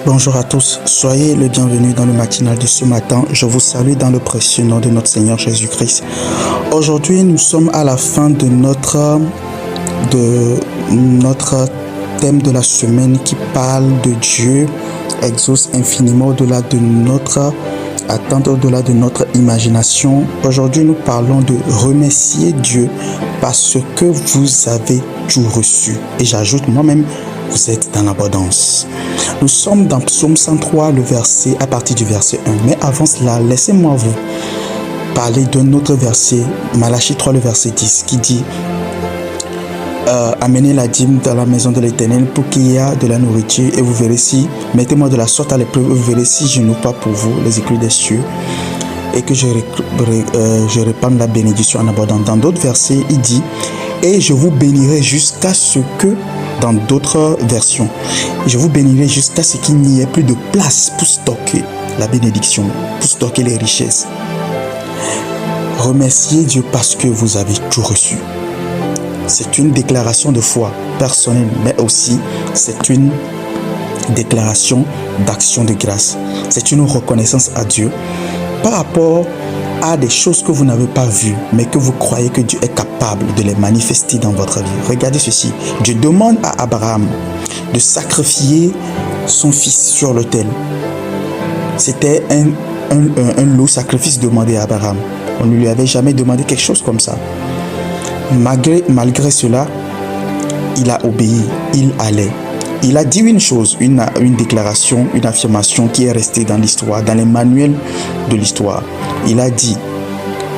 Bonjour à tous, soyez le bienvenu dans le matinal de ce matin. Je vous salue dans le précieux nom de notre Seigneur Jésus-Christ. Aujourd'hui, nous sommes à la fin de notre thème de la semaine qui parle de Dieu, exauce infiniment au-delà de notre attente, au-delà de notre imagination. Aujourd'hui, nous parlons de remercier Dieu parce que vous avez tout reçu. Et j'ajoute moi-même, vous êtes dans l'abondance. Nous sommes dans Psaume 103, à partir du verset 1. Mais avant cela, laissez-moi vous parler d'un autre verset, Malachie 3, le verset 10, qui dit amenez la dîme dans la maison de l'Éternel pour qu'il y ait de la nourriture et vous verrez si, mettez-moi de la sorte à l'épreuve, vous verrez si je n'ouvre pas pour vous les écluses des cieux et que je répande la bénédiction en abondance. Dans d'autres versets, il dit et je vous bénirai jusqu'à ce que, dans d'autres versions, je vous bénirai jusqu'à ce qu'il n'y ait plus de place pour stocker la bénédiction, pour stocker les richesses. Remerciez Dieu parce que vous avez tout reçu. C'est une déclaration de foi personnelle, mais aussi c'est une déclaration d'action de grâce. C'est une reconnaissance à Dieu par rapport à des choses que vous n'avez pas vues, mais que vous croyez que Dieu est capable de les manifester dans votre vie. Regardez ceci. Dieu demande à Abraham de sacrifier son fils sur l'autel. C'était un lourd sacrifice demandé à Abraham. On ne lui avait jamais demandé quelque chose comme ça. Malgré cela, il a obéi, il allait. Il a dit une chose, une déclaration, une affirmation qui est restée dans l'histoire, dans les manuels de l'histoire. Il a dit,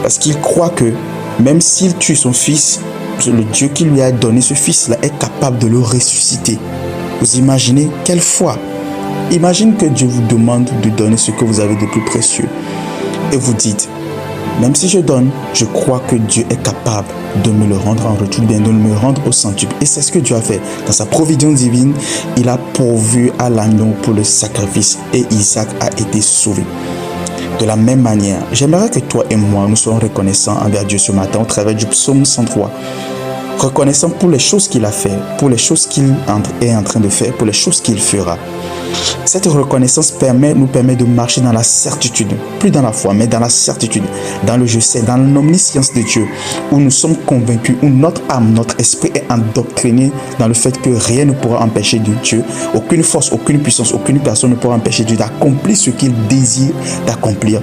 parce qu'il croit que même s'il tue son fils, le Dieu qui lui a donné ce fils-là est capable de le ressusciter. Vous imaginez quelle foi? Imagine que Dieu vous demande de donner ce que vous avez de plus précieux. Et vous dites, même si je donne, je crois que Dieu est capable de me le rendre en retour, bien de me rendre au centuple. Et c'est ce que Dieu a fait. Dans sa providence divine, il a pourvu à l'agneau pour le sacrifice et Isaac a été sauvé. De la même manière, j'aimerais que toi et moi, nous soyons reconnaissants envers Dieu ce matin au travers du psaume 103. Reconnaissant pour les choses qu'il a fait, pour les choses qu'il est en train de faire, pour les choses qu'il fera. Cette reconnaissance nous permet de marcher dans la certitude, plus dans la foi, mais dans la certitude, dans le je sais, dans l'omniscience de Dieu, où nous sommes convaincus, où notre âme, notre esprit est endoctriné dans le fait que rien ne pourra empêcher de Dieu, aucune force, aucune puissance, aucune personne ne pourra empêcher Dieu d'accomplir ce qu'il désire d'accomplir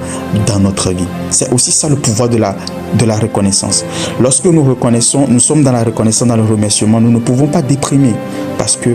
dans notre vie. C'est aussi ça le pouvoir de la reconnaissance. Lorsque nous reconnaissons, nous sommes dans la reconnaissance, dans le remerciement, nous ne pouvons pas déprimer parce que